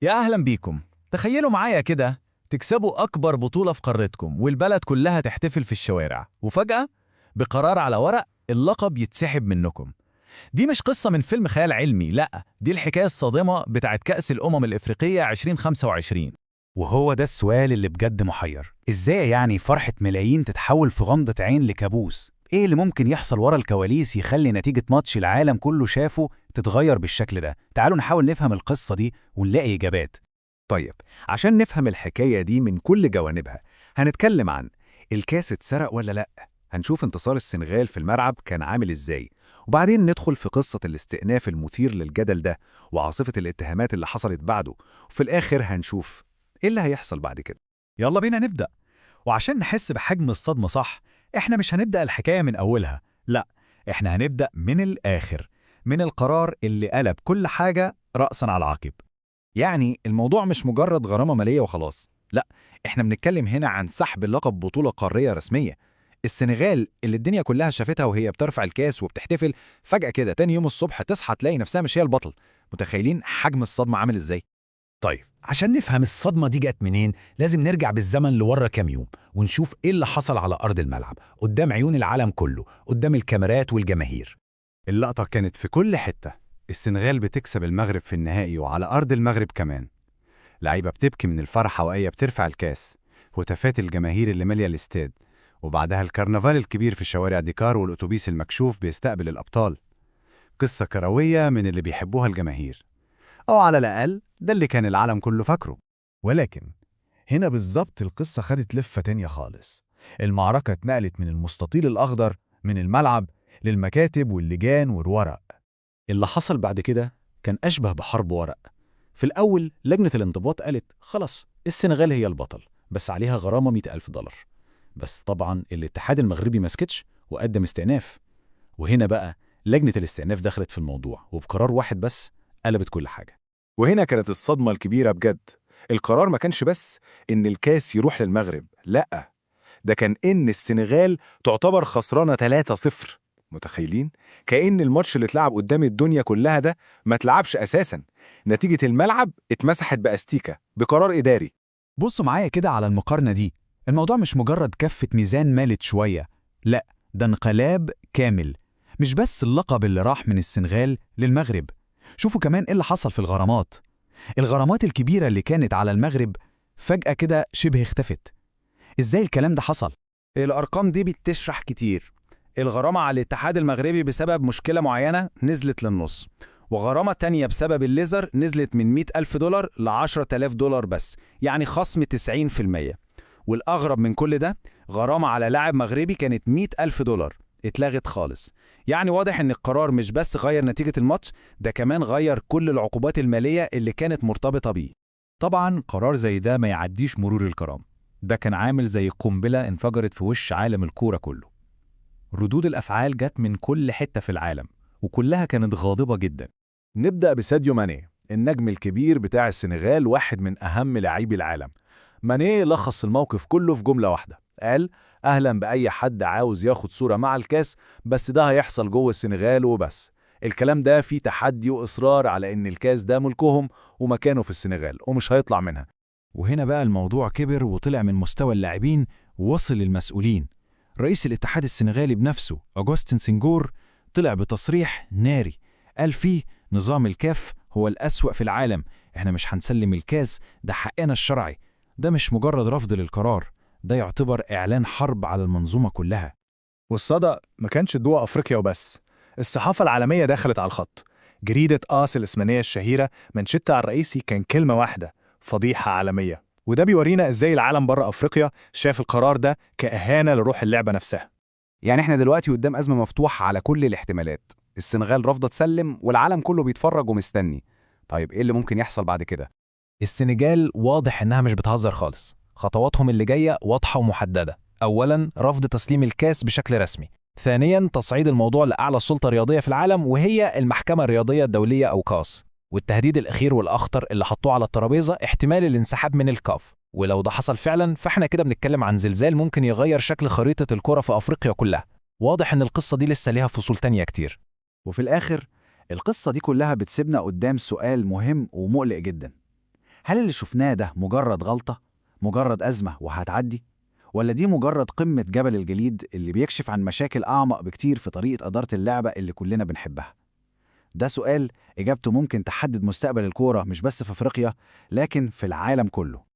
يا أهلا بيكم. تخيلوا معايا كده، تكسبوا أكبر بطولة في قارتكم والبلد كلها تحتفل في الشوارع، وفجأة بقرار على ورق اللقب يتسحب منكم. دي مش قصة من فيلم خيال علمي، لأ، دي الحكاية الصادمة بتاعت كأس الأمم الإفريقية 2025. وهو ده السؤال اللي بجد محير. ازاي يعني فرحة ملايين تتحول في غمضة عين لكابوس؟ ايه اللي ممكن يحصل ورا الكواليس يخلي نتيجة ماتش العالم كله شافه تتغير بالشكل ده؟ تعالوا نحاول نفهم القصة دي ونلاقي إجابات. طيب، عشان نفهم الحكاية دي من كل جوانبها هنتكلم عن الكاس اتسرق ولا لأ، هنشوف انتصار السنغال في الملعب كان عامل ازاي، وبعدين ندخل في قصة الاستئناف المثير للجدل ده وعاصفة الاتهامات اللي حصلت بعده، وفي الآخر هنشوف ايه اللي هيحصل بعد كده. يلا بينا نبدأ. وعشان نحس بحجم الصدمة صح، احنا مش هنبدأ الحكاية من أولها، لا، احنا هنبدأ من الآخر، من القرار اللي قلب كل حاجة رأسا على عقب. يعني الموضوع مش مجرد غرامة مالية وخلاص، لا، احنا بنتكلم هنا عن سحب لقب بطولة قارية رسمية. السنغال اللي الدنيا كلها شافتها وهي بترفع الكاس وبتحتفل، فجأة كده تاني يوم الصبح تصحى تلاقي نفسها مش هي البطل. متخيلين حجم الصدمة عامل ازاي؟ طيب، عشان نفهم الصدمة دي جت منين، لازم نرجع بالزمن لورا كام يوم ونشوف ايه اللي حصل على أرض الملعب قدام عيون العالم كله، قدام الكاميرات والجماهير. اللقطة كانت في كل حتة. السنغال بتكسب المغرب في النهائي وعلى أرض المغرب كمان. لعيبة بتبكي من الفرحة وهي بترفع الكاس، هتافات الجماهير اللي مالية الاستاد، وبعدها الكرنفال الكبير في شوارع ديكار والأتوبيس المكشوف بيستقبل الأبطال. قصة كروية من اللي بيحبوها الجماهير، أو على الأقل ده اللي كان العالم كله فاكره. ولكن هنا بالظبط القصة خدت لفة تانية خالص. المعركة اتنقلت من المستطيل الأخضر من الملعب للمكاتب واللجان والورق. اللي حصل بعد كده كان أشبه بحرب ورق. في الأول لجنة الانضباط قالت خلاص السنغال هي البطل، بس عليها غرامة 100,000 دولار. بس طبعا الاتحاد المغربي مسكتش وقدم استئناف. وهنا بقى لجنة الاستئناف دخلت في الموضوع، وبقرار واحد بس قلبت كل حاجة. وهنا كانت الصدمة الكبيرة بجد. القرار ما كانش بس إن الكاس يروح للمغرب، لأ، ده كان إن السنغال تعتبر خسرانة 3-0. متخيلين؟ كأن الماتش اللي اتلعب قدام الدنيا كلها ده ما اتلعبش أساساً. نتيجة الملعب اتمسحت بأستيكة بقرار إداري. بصوا معايا كده على المقارنة دي. الموضوع مش مجرد كفة ميزان مالت شوية، لا، ده انقلاب كامل. مش بس اللقب اللي راح من السنغال للمغرب، شوفوا كمان ايه اللي حصل في الغرامات. الغرامات الكبيرة اللي كانت على المغرب فجأة كده شبه اختفت. ازاي الكلام ده حصل؟ الأرقام دي بتشرح كتير. الغرامة على الاتحاد المغربي بسبب مشكلة معينة نزلت للنص، وغرامة تانية بسبب الليزر نزلت من 100,000 دولار ل 10,000 دولار بس، يعني خصم 90%. والأغرب من كل ده، غرامة على لاعب مغربي كانت 100,000 دولار اتلغت خالص. يعني واضح إن القرار مش بس غير نتيجة الماتش، ده كمان غير كل العقوبات المالية اللي كانت مرتبطة بيه. طبعا قرار زي ده ما يعديش مرور الكرام. ده كان عامل زي قنبلة انفجرت في وش عالم الكورة كله. ردود الأفعال جت من كل حتة في العالم، وكلها كانت غاضبة جدا. نبدأ بساديو ماني، النجم الكبير بتاع السنغال، واحد من أهم لاعبي العالم. ماني لخص الموقف كله في جملة واحدة، قال أهلا بأي حد عاوز ياخد صورة مع الكاس، بس ده هيحصل جوه السنغال وبس. الكلام ده فيه تحدي وإصرار على إن الكاس ده ملكهم ومكانه في السنغال ومش هيطلع منها. وهنا بقى الموضوع كبر وطلع من مستوى اللاعبين ووصل للمسؤولين. رئيس الاتحاد السنغالي بنفسه أغوستين سنغور طلع بتصريح ناري، قال فيه نظام الكاف هو الأسوأ في العالم، احنا مش هنسلم الكاس، ده حقنا الشرعي. ده مش مجرد رفض للقرار، ده يعتبر إعلان حرب على المنظومة كلها. والصدى ما كانش جوه أفريقيا وبس، الصحافة العالمية دخلت على الخط. جريدة آس الإسبانية الشهيرة منشدها الرئيسي كان كلمة واحدة: فضيحة عالمية. وده بيورينا إزاي العالم بره أفريقيا شاف القرار ده كإهانة لروح اللعبة نفسها. يعني احنا دلوقتي قدام أزمة مفتوحة على كل الاحتمالات. السنغال رافضة تسلم والعالم كله بيتفرج ومستني. طيب ايه اللي ممكن يحصل بعد كده؟ السنغال واضح إنها مش بتهزر خالص. خطواتهم اللي جاية واضحة ومحددة. أولاً، رفض تسليم الكاس بشكل رسمي. ثانياً، تصعيد الموضوع لأعلى سلطة رياضية في العالم وهي المحكمة الرياضية الدولية أو كاس. والتهديد الأخير والأخطر اللي حطوه على الترابيزة احتمال الانسحاب من الكاف. ولو ده حصل فعلاً فاحنا كده بنتكلم عن زلزال ممكن يغير شكل خريطة الكرة في أفريقيا كلها. واضح إن القصة دي لسه ليها فصول تانية كتير. وفي الآخر القصة دي كلها بتسيبنا قدام سؤال مهم ومقلق جدا. هل اللي شفناه ده مجرد غلطة؟ مجرد أزمة وهتعدي؟ ولا دي مجرد قمة جبل الجليد اللي بيكشف عن مشاكل أعمق بكتير في طريقة إدارة اللعبة اللي كلنا بنحبها؟ ده سؤال إجابته ممكن تحدد مستقبل الكورة مش بس في أفريقيا، لكن في العالم كله.